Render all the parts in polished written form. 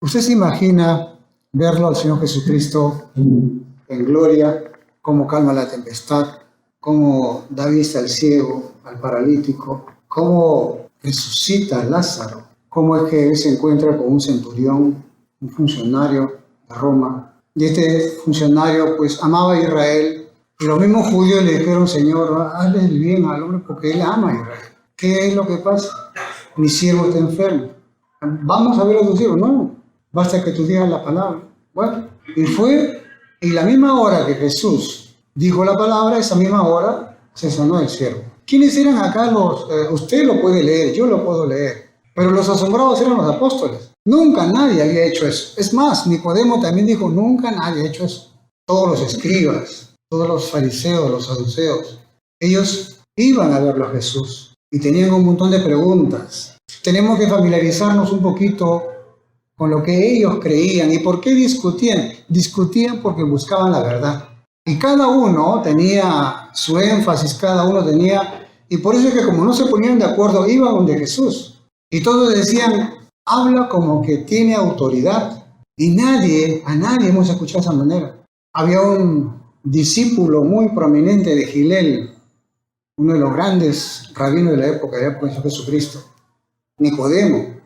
¿Usted se imagina verlo al Señor Jesucristo en gloria, cómo calma la tempestad, cómo da vista al ciego, al paralítico, cómo resucita a Lázaro, cómo es que él se encuentra con un centurión, un funcionario de Roma? Y este funcionario pues amaba a Israel, y los mismos judíos le dijeron: Señor, hazle el bien al hombre porque él ama a Israel. ¿Qué es lo que pasa? Mi siervo está enfermo. Vamos a ver a tu siervo. No, basta que tú digas la palabra. Bueno, y fue, y la misma hora que Jesús dijo la palabra, esa misma hora se sanó el siervo. ¿Quiénes eran acá los? Usted lo puede leer, yo lo puedo leer, pero los asombrados eran los apóstoles. Nunca nadie había hecho eso. Es más, Nicodemo también dijo: nunca nadie ha hecho eso. Todos los escribas, todos los fariseos, los saduceos, ellos iban a verlo a Jesús y tenían un montón de preguntas. Tenemos que familiarizarnos un poquito con lo que ellos creían. ¿Y por qué discutían? Discutían porque buscaban la verdad. Y cada uno tenía su énfasis, cada uno tenía... Y por eso es que como no se ponían de acuerdo, iban donde Jesús. Y todos decían: habla como que tiene autoridad. Y a nadie hemos escuchado de esa manera. Había un discípulo muy prominente de Gilel, uno de los grandes rabinos de la época de Jesucristo, Nicodemo.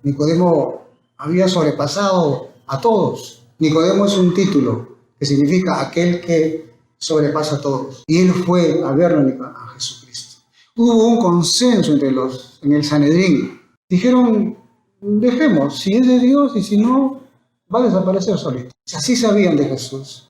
Nicodemo había sobrepasado a todos. Nicodemo es un título que significa aquel que sobrepasa a todos. Y él fue a verlo a Jesucristo. Hubo un consenso en el Sanedrín. Dijeron: dejemos, si es de Dios y si no, va a desaparecer solito. Así sabían de Jesús.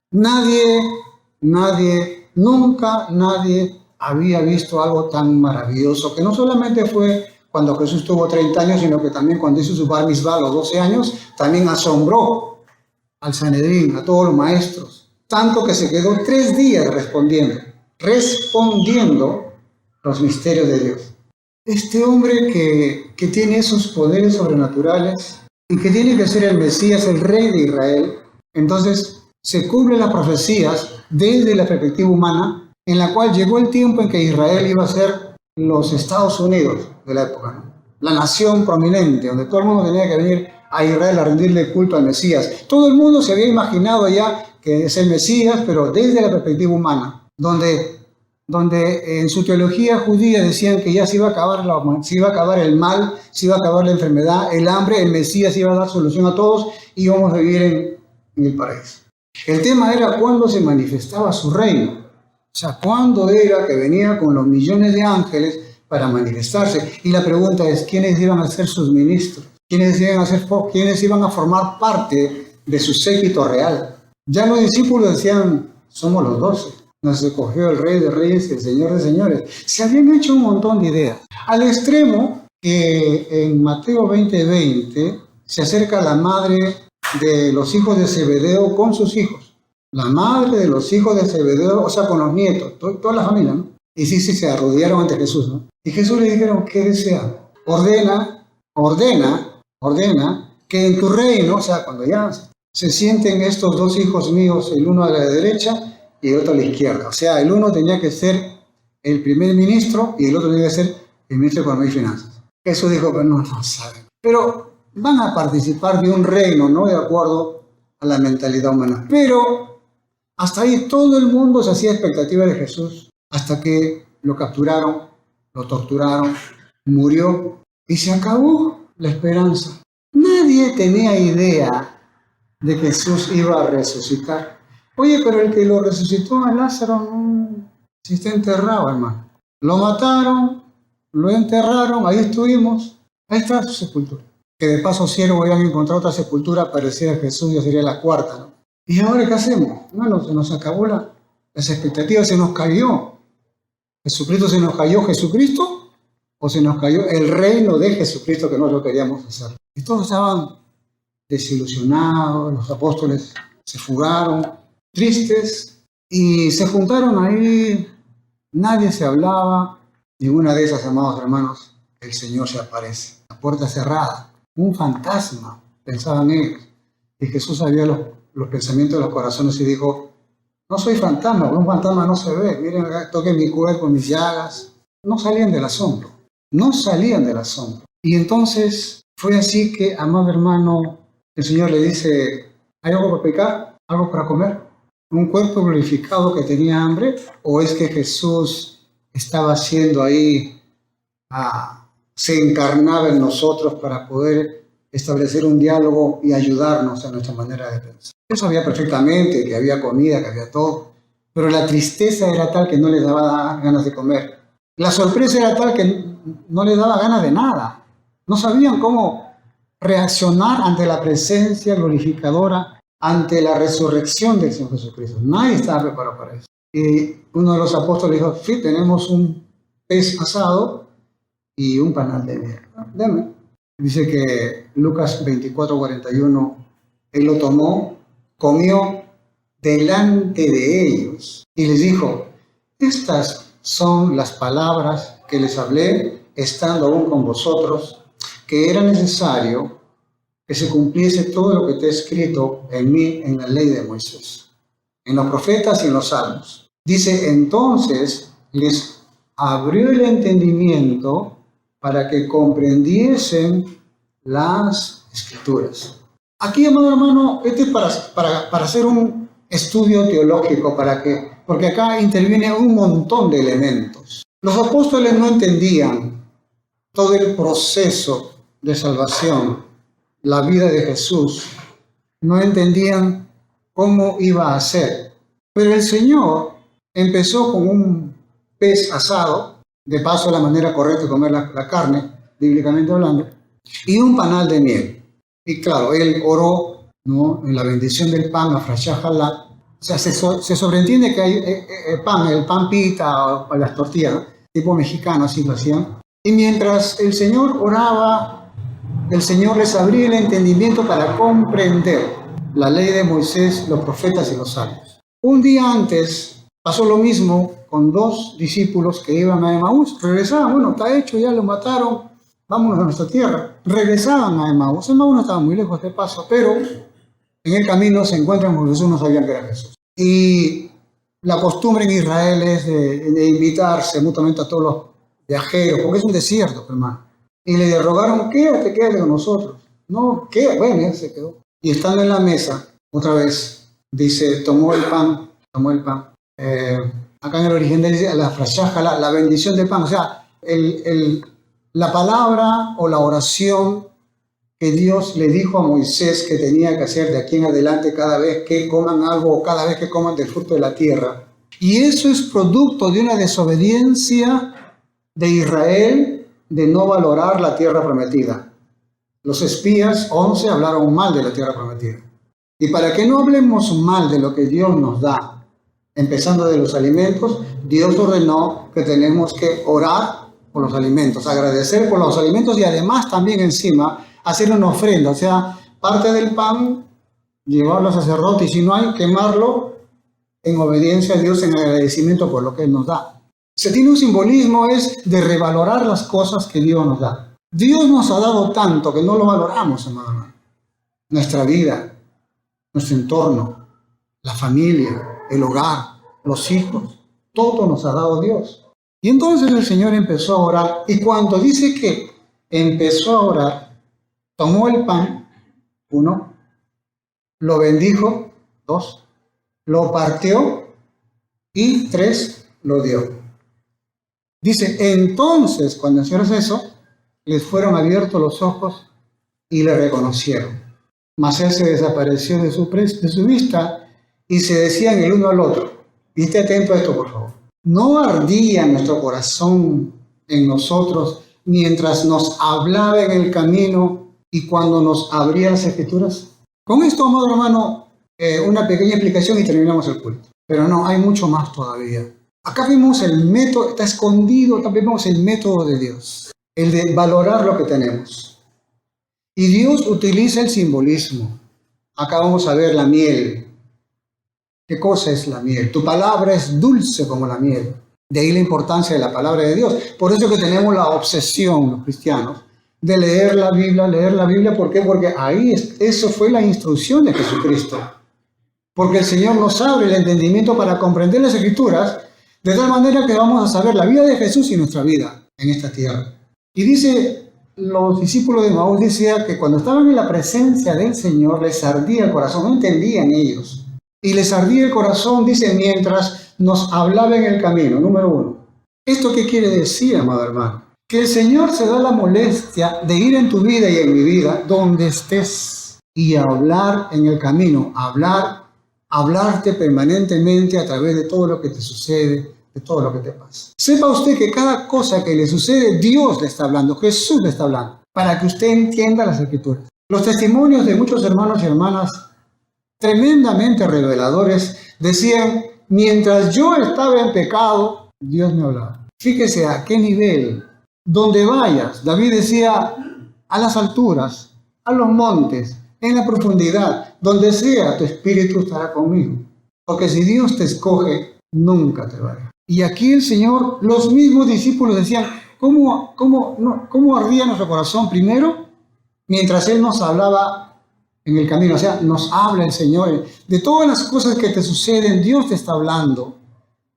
Nunca nadie había visto algo tan maravilloso, que no solamente fue cuando Jesús tuvo 30 años, sino que también cuando hizo su bar mitzvah a los 12 años, también asombró al Sanedrín, a todos los maestros, tanto que se quedó 3 días respondiendo los misterios de Dios. Este hombre que tiene esos poderes sobrenaturales y que tiene que ser el Mesías, el Rey de Israel, entonces se cumplen las profecías desde la perspectiva humana, en la cual llegó el tiempo en que Israel iba a ser los Estados Unidos de la época, ¿no? La nación prominente, donde todo el mundo tenía que venir a Israel a rendirle culto al Mesías. Todo el mundo se había imaginado ya que es el Mesías, pero desde la perspectiva humana, donde en su teología judía decían que ya se iba a acabar el mal, se iba a acabar la enfermedad, el hambre, el Mesías iba a dar solución a todos y íbamos a vivir en el paraíso. El tema era cuándo se manifestaba su reino. O sea, ¿cuándo era que venía con los millones de ángeles para manifestarse? Y la pregunta es: ¿quiénes iban a ser sus ministros? ¿Quiénes iban a formar parte de su séquito real? Ya los discípulos decían: somos los 12. Nos escogió el Rey de Reyes y el Señor de Señores. Se habían hecho un montón de ideas. Al extremo que en Mateo 20:20 se acerca la madre de los hijos de Zebedeo con sus hijos. La madre de los hijos de Zebedeo, o sea, con los nietos, toda la familia, ¿no? Y sí, se arrodillaron ante Jesús, ¿no? Y Jesús le dijeron: ¿qué desean? Ordena que en tu reino, o sea, cuando ya se sienten estos 2 hijos míos, el uno a la derecha y el otro a la izquierda. O sea, el uno tenía que ser el primer ministro y el otro tenía que ser el ministro de Economía y Finanzas. Jesús dijo: pero no saben. Pero van a participar de un reino, no de acuerdo a la mentalidad humana. Pero hasta ahí todo el mundo se hacía expectativa de Jesús, hasta que lo capturaron, lo torturaron, murió y se acabó la esperanza. Nadie tenía idea de que Jesús iba a resucitar. Oye, pero el que lo resucitó a Lázaro, si está enterrado, hermano. Lo mataron, lo enterraron, ahí estuvimos, ahí está su sepultura. Que de paso, si hubieran encontrado otra sepultura parecida a Jesús, ya sería la 4ª, ¿no? ¿Y ahora qué hacemos? Bueno, se nos acabó las expectativas, se nos cayó. ¿Jesucristo se nos cayó Jesucristo? ¿O se nos cayó el reino de Jesucristo que no lo queríamos hacer? Y todos estaban desilusionados, los apóstoles se fugaron, tristes, y se juntaron ahí, nadie se hablaba. Ninguna de esas, amados hermanos, el Señor se aparece. La puerta cerrada, un fantasma, pensaban ellos. Y Jesús sabía los pensamientos de los corazones y dijo: no soy fantasma, un fantasma no se ve. Miren acá, toquen mi cuerpo, mis llagas. No salían del asombro. Y entonces fue así que, amado hermano, El Señor le dice, ¿hay algo para picar? ¿Algo para comer? ¿Un cuerpo glorificado que tenía hambre? ¿O es que Jesús estaba haciendo ahí, se encarnaba en nosotros para poder establecer un diálogo y ayudarnos en nuestra manera de pensar? Él sabía perfectamente que había comida, que había todo, pero la tristeza era tal que no les daba ganas de comer. La sorpresa era tal que no les daba ganas de nada. No sabían cómo reaccionar ante la presencia glorificadora, ante la resurrección del Señor Jesucristo. Nadie estaba preparado para eso. Y uno de los apóstoles dijo, sí, tenemos un pez asado y un panal de miel. Deme. Dice que Lucas 24:41, él lo tomó, comió delante de ellos y les dijo, estas son las palabras que les hablé estando aún con vosotros, que era necesario que se cumpliese todo lo que está escrito en mí en la ley de Moisés, en los profetas y en los salmos. Dice, entonces les abrió el entendimiento para que comprendiesen las escrituras. Aquí, amado hermano, este es para hacer un estudio teológico, porque acá interviene un montón de elementos. Los apóstoles no entendían todo el proceso de salvación, la vida de Jesús, no entendían cómo iba a ser. Pero el Señor empezó con un pez asado, de paso la manera correcta de comer la carne, bíblicamente hablando, y un panal de miel. Y claro, él oró, ¿no?, en la bendición del pan, afrashajalá. O sea, se sobreentiende que hay el pan pita o las tortillas, ¿no?, tipo mexicano, así lo hacían. Y mientras el Señor oraba, el Señor les abría el entendimiento para comprender la ley de Moisés, los profetas y los salmos. Un día antes pasó lo mismo con dos discípulos que iban a Emaús. Regresaban, bueno, está hecho, ya lo mataron, vámonos a nuestra tierra. Regresaban a Emaús. Emaús no estaba muy lejos de paso, pero en el camino se encuentran con Jesús, no sabían que era Jesús. Y la costumbre en Israel es de invitarse mutuamente a todos los viajeros, porque es un desierto, hermano. Y le rogaron, quédate con nosotros. No, ¿qué? Bueno, él se quedó. Y estando en la mesa, otra vez, dice, tomó el pan. Acá en el origen dice, la frashaja, la bendición del pan. O sea, la palabra o la oración que Dios le dijo a Moisés que tenía que hacer de aquí en adelante cada vez que coman algo o cada vez que coman del fruto de la tierra. Y eso es producto de una desobediencia de Israel de no valorar la tierra prometida. Los espías, 11, hablaron mal de la tierra prometida. Y para que no hablemos mal de lo que Dios nos da, empezando de los alimentos, Dios ordenó que tenemos que orar por los alimentos, agradecer por los alimentos y además también encima hacer una ofrenda, o sea, parte del pan, llevarlo al sacerdote y si no hay, quemarlo en obediencia a Dios, en agradecimiento por lo que Él nos da. Se tiene un simbolismo, es de revalorar las cosas que Dios nos da. Dios nos ha dado tanto que no lo valoramos, hermano. Nuestra vida, nuestro entorno, la familia, el hogar, los hijos, todo nos ha dado Dios. Y entonces el Señor empezó a orar, y cuando dice que empezó a orar, tomó el pan, 1, lo bendijo, 2, lo partió y 3, lo dio. Dice, entonces, cuando el Señor hace eso, les fueron abiertos los ojos y le reconocieron. Mas él se desapareció de su vista y se decían el uno al otro. Y esté atento a esto, por favor. ¿No ardía nuestro corazón en nosotros mientras nos hablaba en el camino y cuando nos abría las escrituras? Con esto, amado hermano, una pequeña explicación y terminamos el culto. Pero no, hay mucho más todavía. Acá vemos el método, está escondido, también vemos el método de Dios, el de valorar lo que tenemos. Y Dios utiliza el simbolismo. Acá vamos a ver la miel. ¿Qué cosa es la miel? Tu palabra es dulce como la miel. De ahí la importancia de la palabra de Dios. Por eso que tenemos la obsesión, los cristianos, de leer la Biblia. ¿Por qué? Porque ahí eso fue la instrucción de Jesucristo. Porque el Señor nos abre el entendimiento para comprender las Escrituras, de tal manera que vamos a saber la vida de Jesús y nuestra vida en esta tierra. Y dice los discípulos de Maús decían que cuando estaban en la presencia del Señor les ardía el corazón, no entendían ellos. Y les ardía el corazón, dice, mientras nos hablaba en el camino, número 1. ¿Esto qué quiere decir, amado hermano? Que el Señor se da la molestia de ir en tu vida y en mi vida, donde estés, y hablar en el camino, hablarte permanentemente a través de todo lo que te sucede, de todo lo que te pasa. Sepa usted que cada cosa que le sucede, Dios le está hablando, Jesús le está hablando, para que usted entienda las Escrituras. Los testimonios de muchos hermanos y hermanas, tremendamente reveladores, decían, mientras yo estaba en pecado, Dios me hablaba. Fíjese a qué nivel, donde vayas, David decía, a las alturas, a los montes, en la profundidad, donde sea, tu espíritu estará conmigo. Porque si Dios te escoge, nunca te va a dejar. Y aquí el Señor, los mismos discípulos decían, ¿cómo ardía nuestro corazón? Primero, mientras Él nos hablaba en el camino, o sea, nos habla el Señor. De todas las cosas que te suceden, Dios te está hablando.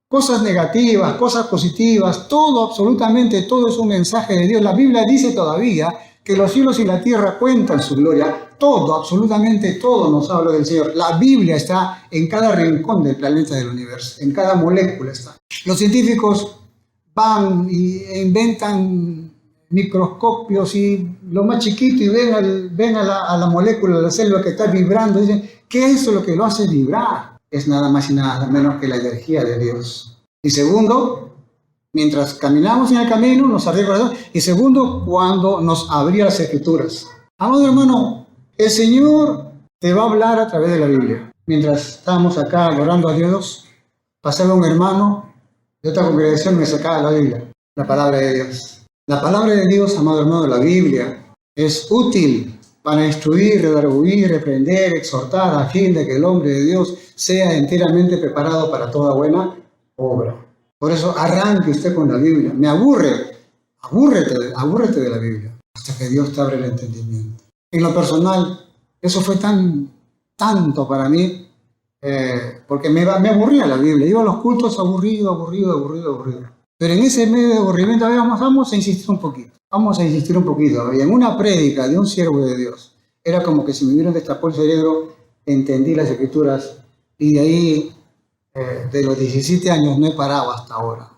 Cosas negativas, cosas positivas, todo, absolutamente todo es un mensaje de Dios. La Biblia dice todavía que los cielos y la tierra cuentan su gloria. Todo, absolutamente todo nos habla del Señor. La Biblia está en cada rincón del planeta del universo, en cada molécula está. Los científicos van e inventan microscopios y lo más chiquito y ven a la molécula, a la célula que está vibrando. Dicen, ¿qué es lo que lo hace vibrar? Es nada más y nada menos que la energía de Dios. Y segundo, mientras caminamos en el camino, nos ardía el corazón. Y segundo, cuando nos abría las Escrituras. Amado hermano, el Señor te va a hablar a través de la Biblia. Mientras estábamos acá adorando a Dios, pasaba un hermano de otra congregación y me sacaba la Biblia, la palabra de Dios. La palabra de Dios, amado hermano, la Biblia, es útil para instruir, redarguir, reprender, exhortar, a fin de que el hombre de Dios sea enteramente preparado para toda buena obra. Por eso arranque usted con la Biblia. Me abúrrete de la Biblia, hasta que Dios te abre el entendimiento. En lo personal, eso fue tanto para mí, porque me aburría la Biblia. Iba a los cultos aburrido. Pero en ese medio de aburrimiento, vamos a insistir un poquito. Y en una prédica de un siervo de Dios, era como que si me hubieran destapado el cerebro, entendí las Escrituras, y de ahí, de los 17 años, no he parado hasta ahora.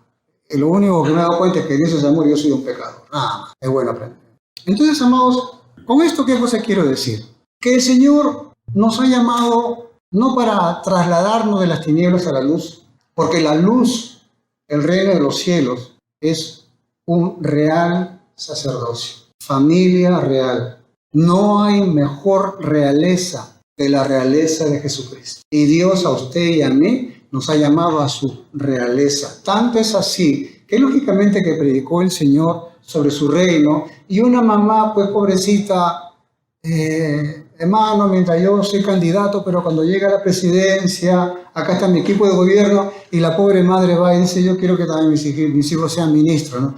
Y lo único que me he dado cuenta es que Dios es amor y yo soy un pecador. Nada más. Es bueno aprender. Entonces, amados, con esto, ¿qué cosa quiero decir? Que el Señor nos ha llamado no para trasladarnos de las tinieblas a la luz, porque la luz, el reino de los cielos, es un real sacerdocio, familia real. No hay mejor realeza que la realeza de Jesucristo. Y Dios a usted y a mí nos ha llamado a su realeza. Tanto es así que lógicamente que predicó el Señor sobre su reino, y una mamá, pues pobrecita, hermano, mientras yo soy candidato, pero cuando llega a la presidencia, acá está mi equipo de gobierno, y la pobre madre va y dice, yo quiero que también mis hijos sean ministros, ¿no?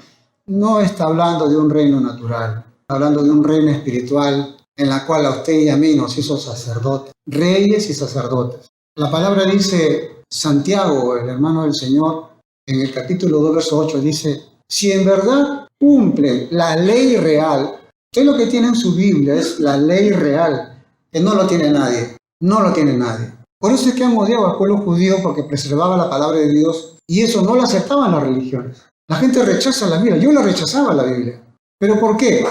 No está hablando de un reino natural, está hablando de un reino espiritual, en la cual a usted y a mí nos hizo sacerdotes, reyes y sacerdotes. La palabra dice, Santiago, el hermano del Señor, en el capítulo 2, verso 8, dice, si en verdad cumplen la ley real, usted lo que tiene en su Biblia es la ley real, que no lo tiene nadie, no lo tiene nadie. Por eso es que han odiado al pueblo judío, porque preservaba la palabra de Dios, y eso no lo aceptaban las religiones. La gente rechaza la Biblia, yo la rechazaba la Biblia. ¿Pero por qué?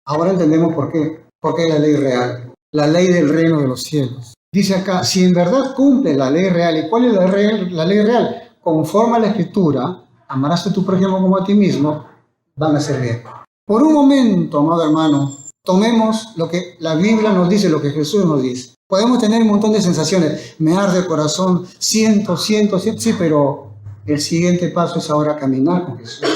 Ahora entendemos por qué. Porque es la ley real, la ley del reino de los cielos. Dice acá, si en verdad cumple la ley real, ¿y cuál es la ley real? Conforme a la Escritura, amarás a tu prójimo como a ti mismo, van a ser bien. Por un momento, amado hermano, tomemos lo que la Biblia nos dice, lo que Jesús nos dice. Podemos tener un montón de sensaciones, me arde el corazón, siento, sí, pero el siguiente paso es ahora caminar con Jesús.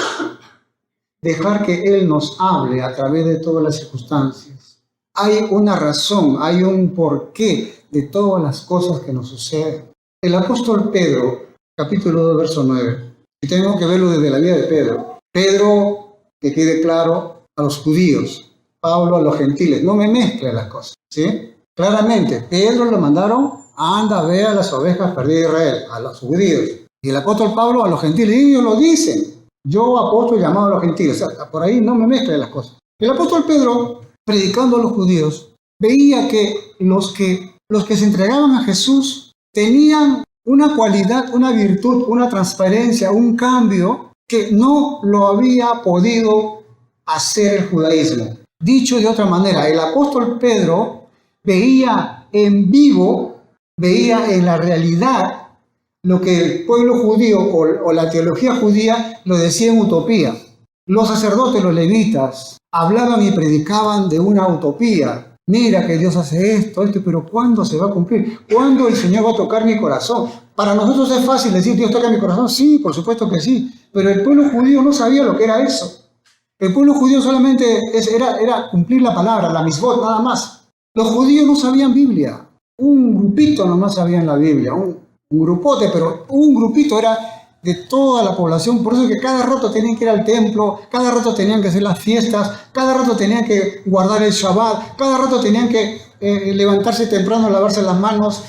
Dejar que Él nos hable a través de todas las circunstancias. Hay una razón, hay un porqué de todas las cosas que nos suceden. El apóstol Pedro, capítulo 2, verso 9, y tenemos que verlo desde la vida de Pedro. Pedro, que quede claro, a los judíos, Pablo a los gentiles, no me mezcle las cosas, ¿sí? Claramente, Pedro lo mandaron, anda, ve a las ovejas perdidas de Israel, a los judíos, y el apóstol Pablo a los gentiles, y ellos lo dicen, yo apóstol llamado a los gentiles, o sea, por ahí no me mezcle las cosas. El apóstol Pedro, predicando a los judíos, veía que los que se entregaban a Jesús tenían una cualidad, una virtud, una transparencia, un cambio que no lo había podido hacer el judaísmo. Dicho de otra manera, el apóstol Pedro veía en vivo, veía en la realidad lo que el pueblo judío o la teología judía lo decía en utopía. Los sacerdotes, los levitas, hablaban y predicaban de una utopía. Mira que Dios hace esto, pero ¿cuándo se va a cumplir? ¿Cuándo el Señor va a tocar mi corazón? Para nosotros es fácil decir, Dios toca mi corazón. Sí, por supuesto que sí. Pero el pueblo judío no sabía lo que era eso. El pueblo judío solamente era cumplir la palabra, la misbot, nada más. Los judíos no sabían Biblia. Un grupito nomás sabían la Biblia. Un grupote, pero un grupito era de toda la población. Por eso que cada rato tenían que ir al templo, cada rato tenían que hacer las fiestas, cada rato tenían que guardar el Shabbat, cada rato tenían que levantarse temprano, lavarse las manos,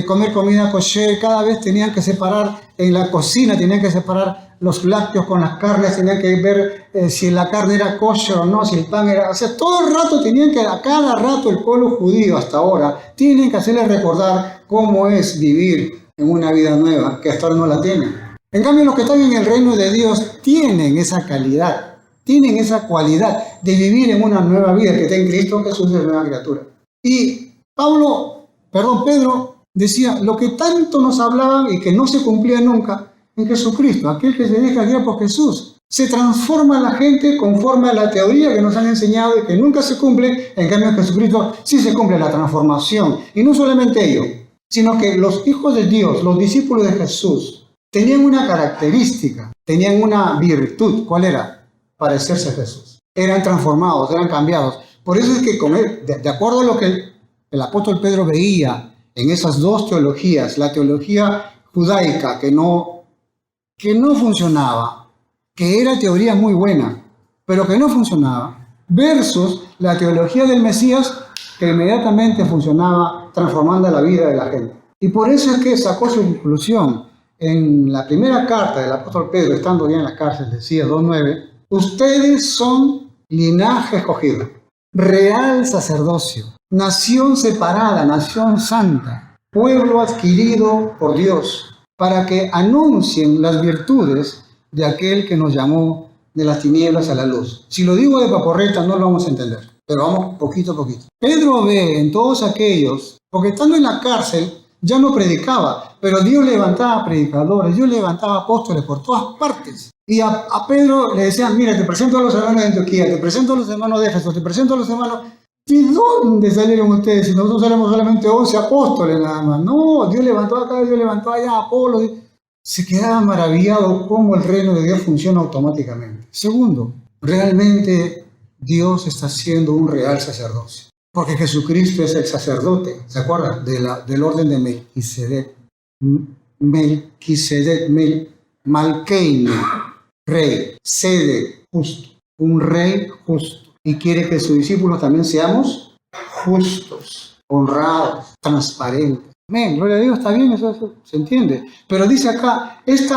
comer comida kosher, cada vez tenían que separar en la cocina, tenían que separar los lácteos con las carnes, tenían que ver si la carne era kosher o no, si el pan era... O sea, todo el rato tenían que, a cada rato el pueblo judío hasta ahora, tienen que hacerles recordar cómo es vivir en una vida nueva, que hasta ahora no la tienen. En cambio, los que están en el reino de Dios tienen esa calidad, tienen esa cualidad de vivir en una nueva vida, que está en Cristo Jesús es nueva criatura. Y Pedro decía, lo que tanto nos hablaban y que no se cumplía nunca, en Jesucristo, aquel que se deja guiar por Jesús. Se transforma la gente conforme a la teoría que nos han enseñado y que nunca se cumple. En cambio, en Jesucristo sí se cumple la transformación. Y no solamente ello, sino que los hijos de Dios, los discípulos de Jesús, tenían una característica, tenían una virtud. ¿Cuál era? Parecerse a Jesús. Eran transformados, eran cambiados. Por eso es que, de acuerdo a lo que el apóstol Pedro veía en esas dos teologías, la teología judaica que no funcionaba, que era teoría muy buena, pero que no funcionaba, versus la teología del Mesías, que inmediatamente funcionaba transformando la vida de la gente. Y por eso es que sacó su conclusión. En la primera carta del apóstol Pedro, estando ya en la cárcel, decía 2:9, ustedes son linaje escogido, real sacerdocio, nación separada, nación santa, pueblo adquirido por Dios, para que anuncien las virtudes de aquel que nos llamó de las tinieblas a la luz. Si lo digo de paporreta no lo vamos a entender, pero vamos poquito a poquito. Pedro ve en todos aquellos, porque estando en la cárcel ya no predicaba, pero Dios levantaba predicadores, Dios levantaba apóstoles por todas partes. Y a Pedro le decían, mira, te presento a los hermanos de Antioquía, te presento a los hermanos de Éfeso, te presento a los hermanos... ¿De dónde salieron ustedes? Si nosotros éramos solamente 11 apóstoles nada más. No, Dios levantó acá, Dios levantó allá, Apolo. Se quedaba maravillado cómo el reino de Dios funciona automáticamente. Segundo, realmente Dios está haciendo un real sacerdocio. Porque Jesucristo es el sacerdote, ¿se acuerdan? Del orden de Melquisedec. Malkeino, rey, sede, justo. Un rey justo. Y quiere que sus discípulos también seamos justos, honrados, transparentes. Amén, gloria a Dios, está bien, eso se entiende. Pero dice acá, este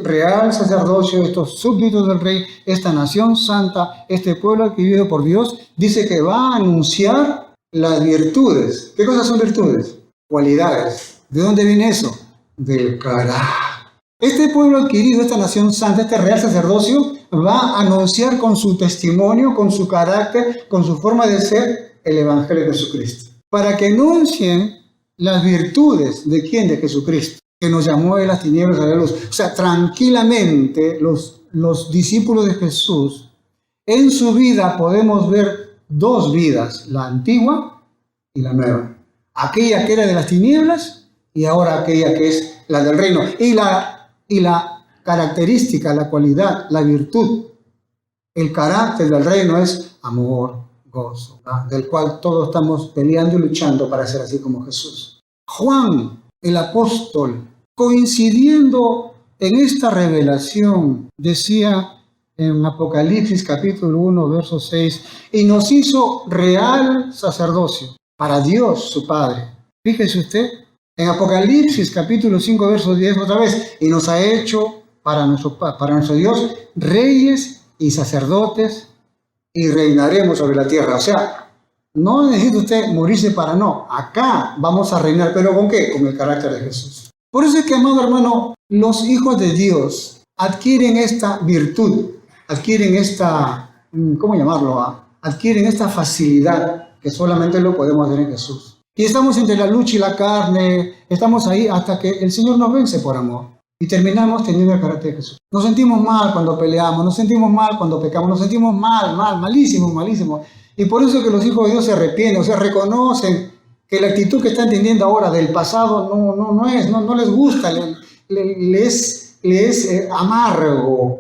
real sacerdocio, estos súbditos del rey, esta nación santa, este pueblo adquirido por Dios, dice que va a anunciar las virtudes. ¿Qué cosas son virtudes? Cualidades. ¿De dónde viene eso? Del carácter. Este pueblo adquirido, esta nación santa, este real sacerdocio, va a anunciar con su testimonio, con su carácter, con su forma de ser, el Evangelio de Jesucristo. Para que anuncien las virtudes de quién, de Jesucristo, que nos llamó de las tinieblas a la luz. O sea, tranquilamente los discípulos de Jesús, en su vida podemos ver dos vidas, la antigua y la nueva. Aquella que era de las tinieblas y ahora aquella que es la del reino. Y la característica, la cualidad, la virtud, el carácter del reino es amor, gozo, ¿verdad? Del cual todos estamos peleando y luchando para ser así como Jesús. Juan, el apóstol, coincidiendo en esta revelación, decía en Apocalipsis capítulo 1, verso 6, y nos hizo real sacerdocio para Dios su Padre. Fíjese usted, en Apocalipsis capítulo 5, verso 10 otra vez, y nos ha hecho para nuestro Dios reyes y sacerdotes y reinaremos sobre la tierra. O sea, no necesita usted morirse para no. Acá vamos a reinar, ¿pero con qué? Con el carácter de Jesús. Por eso es que, amado hermano, los hijos de Dios adquieren esta virtud, adquieren esta, ¿cómo llamarlo? Adquieren esta facilidad que solamente lo podemos ver en Jesús. Y estamos entre la lucha y la carne, estamos ahí hasta que el Señor nos vence por amor. Y terminamos teniendo el carácter de Jesús. Nos sentimos mal cuando peleamos, nos sentimos mal cuando pecamos, nos sentimos malísimo. Y por eso es que los hijos de Dios se arrepienten, o sea, reconocen que la actitud que están teniendo ahora del pasado no les gusta, les es amargo,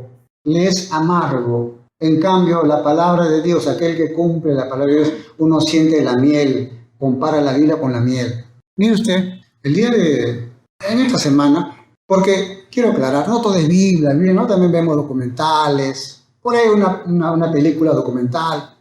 En cambio, la palabra de Dios, aquel que cumple la palabra de Dios, uno siente la miel, compara la vida con la miel. Mire usted, en esta semana, porque quiero aclarar, no todo es Biblia, ¿no? También vemos documentales, por ahí una película documental.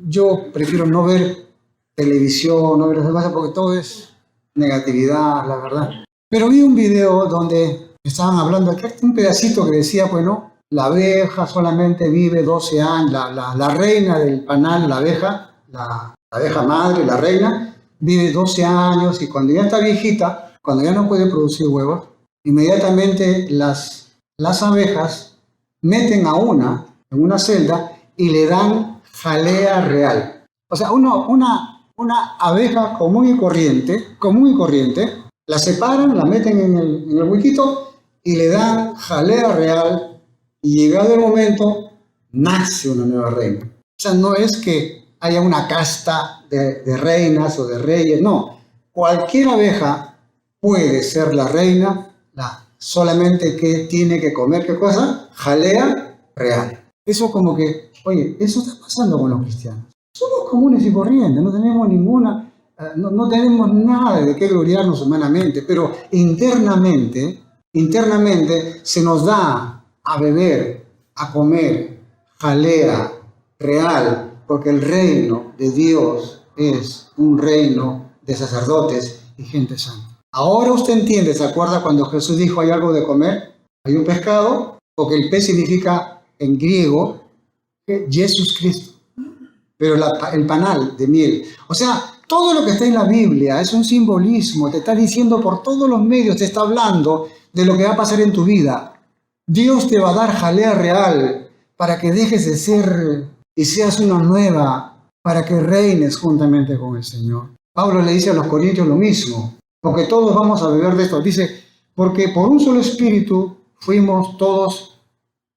Yo prefiero no ver televisión, no ver las demás, porque todo es negatividad, la verdad. Pero vi un video donde estaban hablando, aquí un pedacito que decía, bueno, la abeja solamente vive 12 años, la reina del panal, la abeja madre, la reina, vive 12 años y cuando ya está viejita, cuando ya no puede producir huevos, inmediatamente las abejas meten a una en una celda y le dan jalea real. O sea, una abeja común y corriente, la separan, la meten en el huequito y le dan jalea real y llegado el momento, nace una nueva reina. O sea, no es que haya una casta de reinas o de reyes, no. Cualquier abeja puede ser la reina, solamente que tiene que comer, ¿qué cosa? Jalea real. Eso como que, oye, eso está pasando con los cristianos. Somos comunes y corrientes, no tenemos no tenemos nada de qué gloriarnos humanamente, pero internamente se nos da a beber, a comer jalea real, porque el reino de Dios es un reino de sacerdotes y gente santa. Ahora usted entiende, ¿se acuerda cuando Jesús dijo hay algo de comer? Hay un pescado, porque el pez significa en griego Jesús Cristo, pero el panal de miel. O sea, todo lo que está en la Biblia es un simbolismo, te está diciendo por todos los medios, te está hablando de lo que va a pasar en tu vida. Dios te va a dar jalea real para que dejes de ser y seas una nueva, para que reines juntamente con el Señor. Pablo le dice a los corintios lo mismo, porque todos vamos a beber de esto. Dice, porque por un solo espíritu fuimos todos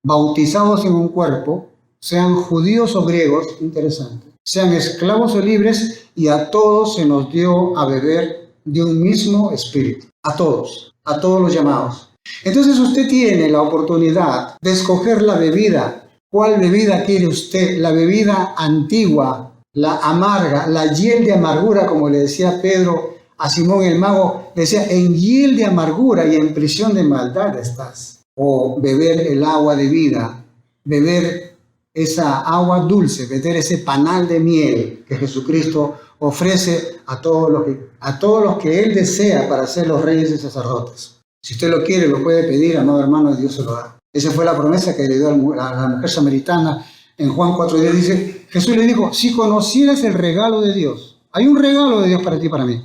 bautizados en un cuerpo, sean judíos o griegos, interesante, sean esclavos o libres, y a todos se nos dio a beber de un mismo espíritu. A todos los llamados. Entonces usted tiene la oportunidad de escoger la bebida. ¿Cuál bebida quiere usted? La bebida antigua, la amarga, la hiel de amargura, como le decía Pedro a Simón el mago, le decía, en hiel de amargura y en prisión de maldad estás. O beber el agua de vida, beber esa agua dulce, beber ese panal de miel que Jesucristo ofrece a todos los que Él desea para ser los reyes y sacerdotes. Si usted lo quiere, lo puede pedir, amado hermano, Dios se lo da. Esa fue la promesa que le dio a la mujer samaritana en Juan 4:10. Dice, Jesús le dijo, si conocieras el regalo de Dios, hay un regalo de Dios para ti y para mí.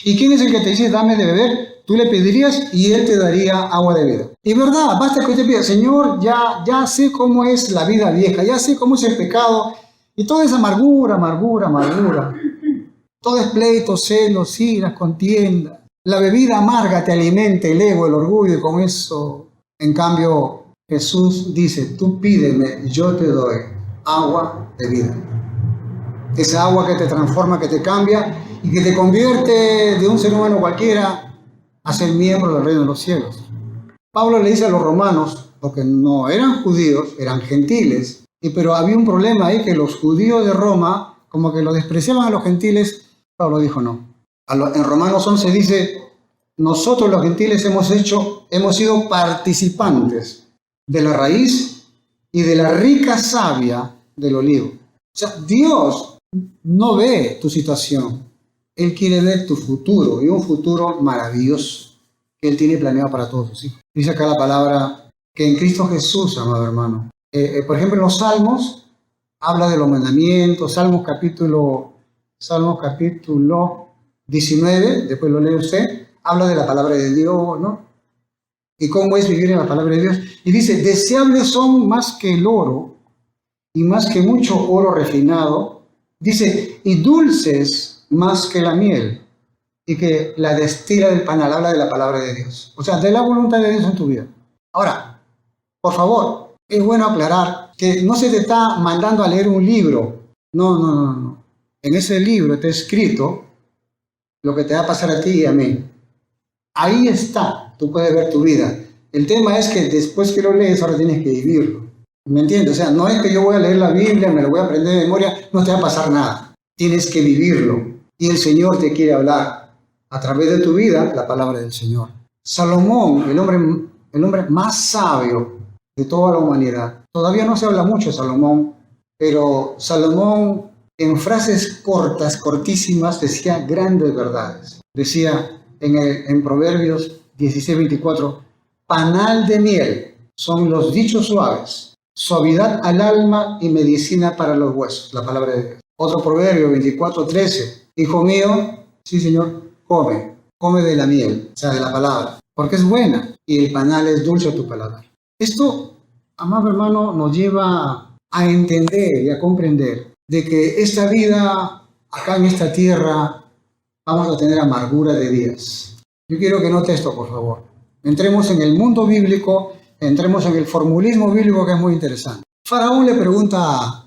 ¿Y quién es el que te dice, dame de beber? Tú le pedirías y Él te daría agua de vida. Y verdad, basta que usted pida, Señor, ya sé cómo es la vida vieja, ya sé cómo es el pecado, y toda esa amargura. Todo es pleito, celos, iras, contienda. La bebida amarga te alimenta el ego, el orgullo, y con eso, en cambio, Jesús dice, tú pídeme y yo te doy agua de vida. Esa agua que te transforma, que te cambia y que te convierte de un ser humano cualquiera a ser miembro del reino de los cielos. Pablo le dice a los romanos, porque no eran judíos, eran gentiles, pero había un problema ahí que los judíos de Roma como que lo despreciaban a los gentiles. Pablo dijo no. En Romanos 11 dice, nosotros los gentiles hemos sido participantes de la raíz y de la rica savia del olivo. O sea, Dios no ve tu situación, Él quiere ver tu futuro, y un futuro maravilloso que Él tiene planeado para todos sus hijos. Dice acá la palabra que en Cristo Jesús, amado hermano, Por ejemplo, en los Salmos habla de los mandamientos, Salmos capítulo 19, después lo lee usted, habla de la palabra de Dios, ¿no? Y cómo es vivir en la palabra de Dios. Y dice, deseables son más que el oro y más que mucho oro refinado. Dice, y dulces más que la miel y que la destila del panal. Habla de la palabra de Dios. O sea, de la voluntad de Dios en tu vida. Ahora, por favor, es bueno aclarar que no se te está mandando a leer un libro. No, no, no, no. En ese libro está escrito lo que te va a pasar a ti y a mí. Ahí está, tú puedes ver tu vida. El tema es que después que lo lees, ahora tienes que vivirlo. ¿Me entiendes? O sea, no es que yo voy a leer la Biblia, me lo voy a aprender de memoria, no te va a pasar nada. Tienes que vivirlo. Y el Señor te quiere hablar a través de tu vida la palabra del Señor. Salomón, el hombre más sabio de toda la humanidad. Todavía no se habla mucho de Salomón, pero Salomón en frases cortas, cortísimas, decía grandes verdades. Decía en Proverbios 16:24, panal de miel son los dichos suaves, suavidad al alma y medicina para los huesos, la palabra de Dios. Otro proverbio 24:13, hijo mío, sí Señor, come de la miel, o sea, de la palabra, porque es buena y el panal es dulce a tu paladar. Esto, amado hermano, nos lleva a entender y a comprender de que esta vida, acá en esta tierra, vamos a tener amargura de días. Yo quiero que note esto, por favor. Entremos en el mundo bíblico, entremos en el formulismo bíblico que es muy interesante. Faraón le pregunta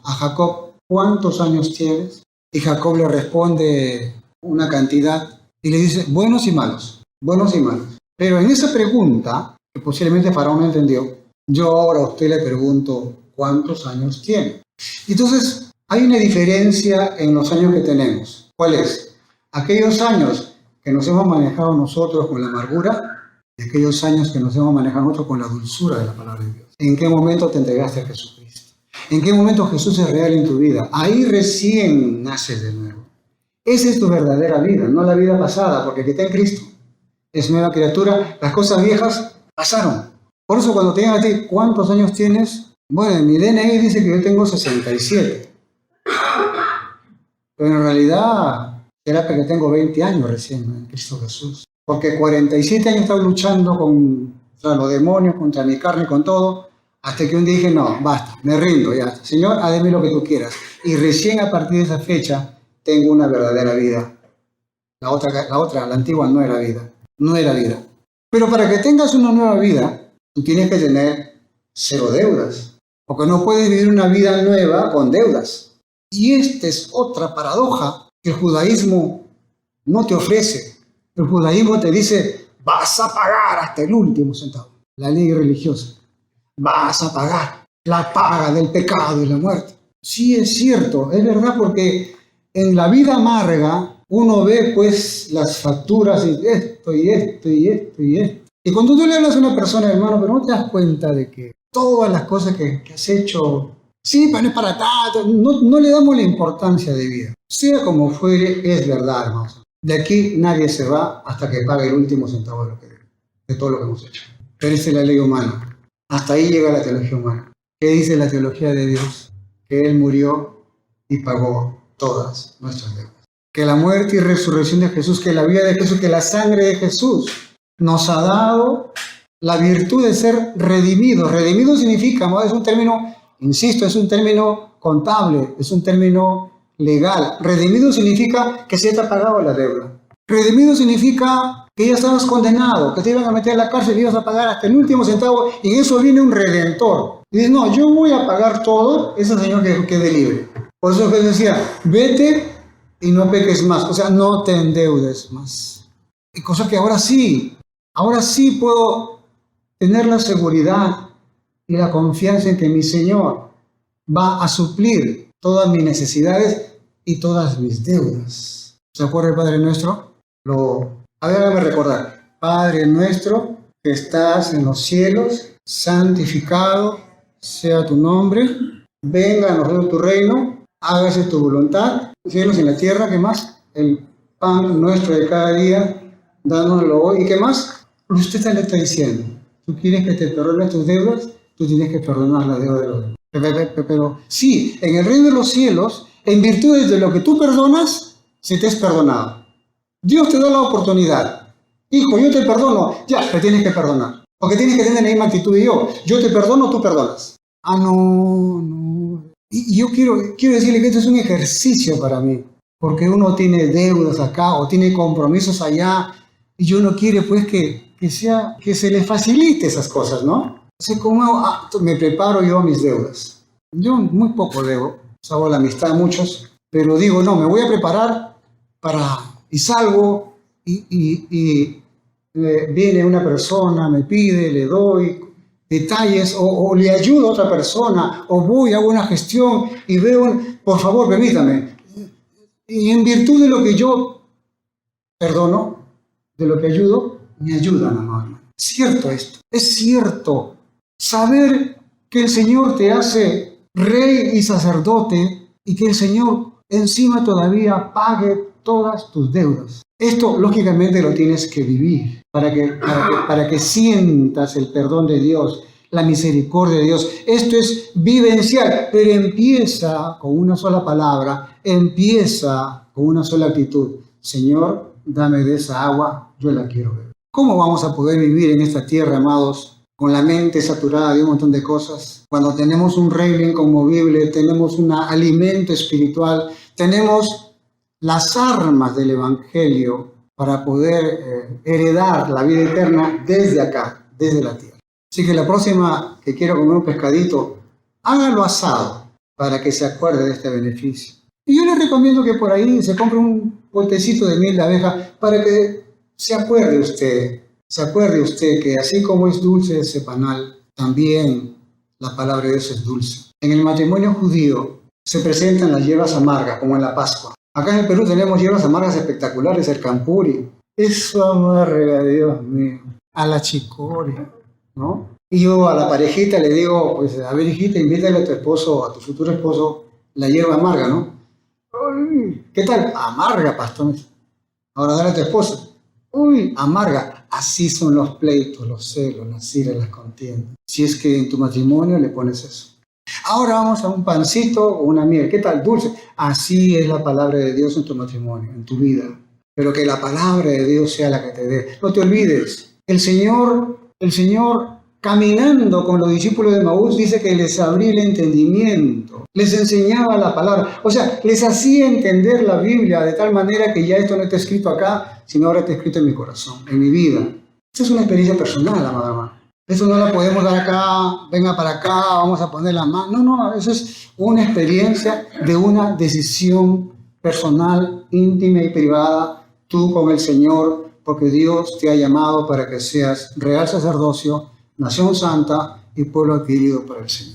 a Jacob, ¿cuántos años tienes? Y Jacob le responde una cantidad y le dice, buenos y malos, buenos y malos. Pero en esa pregunta, que posiblemente Faraón no entendió, yo ahora a usted le pregunto, ¿cuántos años tiene? Entonces, hay una diferencia en los años que tenemos. ¿Cuál es? Aquellos años que nos hemos manejado nosotros con la amargura y aquellos años que nos hemos manejado nosotros con la dulzura de la palabra de Dios. ¿En qué momento te entregaste a Jesucristo? ¿En qué momento Jesús es real en tu vida? Ahí recién naces de nuevo. Esa es tu verdadera vida, no la vida pasada, porque el que está en Cristo es nueva criatura. Las cosas viejas pasaron. Por eso cuando te digan a ti, ¿cuántos años tienes? Bueno, en mi DNI dice que yo tengo 67. Pero en realidad será porque tengo 20 años recién en Cristo Jesús. Porque 47 años estaba luchando contra los demonios, contra mi carne, con todo, hasta que un día dije, no, basta, me rindo ya. Señor, haz de mí lo que tú quieras. Y recién a partir de esa fecha tengo una verdadera vida. La antigua no era vida. No era vida. Pero para que tengas una nueva vida, tú tienes que tener 0 deudas. Porque no puedes vivir una vida nueva con deudas. Y esta es otra paradoja que el judaísmo no te ofrece. El judaísmo te dice, vas a pagar hasta el último centavo. La ley religiosa. Vas a pagar la paga del pecado y la muerte. Sí, es cierto, es verdad, porque en la vida amarga uno ve pues las facturas y esto y esto y esto y esto. Y cuando tú le hablas a una persona, hermano, pero no te das cuenta de que todas las cosas que has hecho, sí, pero no es para tanto, no le damos la importancia de vida. Sea como fuere, es verdad, hermanos. De aquí nadie se va hasta que pague el último centavo de todo lo que hemos hecho. Pero esa es la ley humana. Hasta ahí llega la teología humana. ¿Qué dice la teología de Dios? Que Él murió y pagó todas nuestras deudas. Que la muerte y resurrección de Jesús, que la vida de Jesús, que la sangre de Jesús nos ha dado la virtud de ser redimidos. Redimido significa, ¿no? Es un término, insisto, es un término contable, es un término legal. Redimido significa que se te ha pagado la deuda. Redimido significa que ya estabas condenado, que te iban a meter a la cárcel y ibas a pagar hasta el último centavo, y en eso viene un redentor. Y dices, no, yo voy a pagar todo, ese señor que quede libre. Por eso Jesús decía, vete y no peques más, o sea, no te endeudes más. Y cosa que ahora sí puedo tener la seguridad y la confianza en que mi Señor va a suplir todas mis necesidades y todas mis deudas. ¿Se acuerda el Padre Nuestro? Hágame recordar. Padre nuestro que estás en los cielos, santificado sea tu nombre. Venga a nosotros tu reino, hágase tu voluntad, cielos y en la tierra. ¿Qué más? El pan nuestro de cada día, dánoslo hoy. ¿Y qué más? Usted le está diciendo, ¿tú quieres que te perdone tus deudas? tú tienes que perdonar la deuda de los demás. Pero sí, en el reino de los cielos, en virtud de lo que tú perdonas, se te es perdonado. Dios te da la oportunidad. Hijo, yo te perdono, ya, te tienes que perdonar. Porque tienes que tener la misma actitud de yo. Yo te perdono, tú perdonas. Ah, no. Y yo quiero decirle que esto es un ejercicio para mí. Porque uno tiene deudas acá o tiene compromisos allá. Y uno quiere pues que se le facilite esas cosas, ¿no? Así como me preparo yo a mis deudas. Yo muy poco debo. Salvo la amistad de muchos. Pero digo, no, me voy a preparar y salgo y viene una persona, me pide, le doy detalles o le ayudo a otra persona o voy, hago una gestión y veo, por favor, permítame. Y en virtud de lo que yo perdono, de lo que ayudo, me ayudan, amado. Cierto esto, es cierto. Saber que el Señor te hace rey y sacerdote y que el Señor encima todavía pague todas tus deudas. Esto, lógicamente, lo tienes que vivir para que sientas el perdón de Dios, la misericordia de Dios. Esto es vivencial, pero empieza con una sola palabra, empieza con una sola actitud. Señor, dame de esa agua, yo la quiero beber. ¿Cómo vamos a poder vivir en esta tierra, amados, con la mente saturada de un montón de cosas? Cuando tenemos un reino inconmovible, tenemos un alimento espiritual, tenemos las armas del Evangelio para poder heredar la vida eterna desde acá, desde la tierra. Así que la próxima que quiero comer un pescadito, hágalo asado para que se acuerde de este beneficio. Y yo le recomiendo que por ahí se compre un botecito de miel de abeja para que se acuerde usted que así como es dulce ese panal, también la palabra de Dios es dulce. En el matrimonio judío se presentan las hierbas amargas, como en la Pascua. Acá en el Perú tenemos hierbas amargas espectaculares, el campuri. Eso amarga, Dios mío, a la chicoria, ¿no? Y yo a la parejita le digo, pues, a ver, hijita, invítale a tu esposo, a tu futuro esposo, la hierba amarga, ¿no? Uy, ¿qué tal? Amarga, pastor. Ahora dale a tu esposa. Uy, amarga. Así son los pleitos, los celos, las iras, las contiendas. Si es que en tu matrimonio le pones eso. Ahora vamos a un pancito o una miel. ¿Qué tal? Dulce. Así es la palabra de Dios en tu matrimonio, en tu vida. Pero que la palabra de Dios sea la que te dé. No te olvides. El Señor, caminando con los discípulos de Maús, dice que les abría el entendimiento. Les enseñaba la palabra. O sea, les hacía entender la Biblia de tal manera que ya esto no está escrito acá, sino ahora está escrito en mi corazón, en mi vida. Esta es una experiencia personal, amada hermana. Eso no la podemos dar acá, venga para acá, vamos a poner la mano. No, eso es una experiencia de una decisión personal, íntima y privada, tú con el Señor, porque Dios te ha llamado para que seas real sacerdocio, nación santa y pueblo adquirido por el Señor.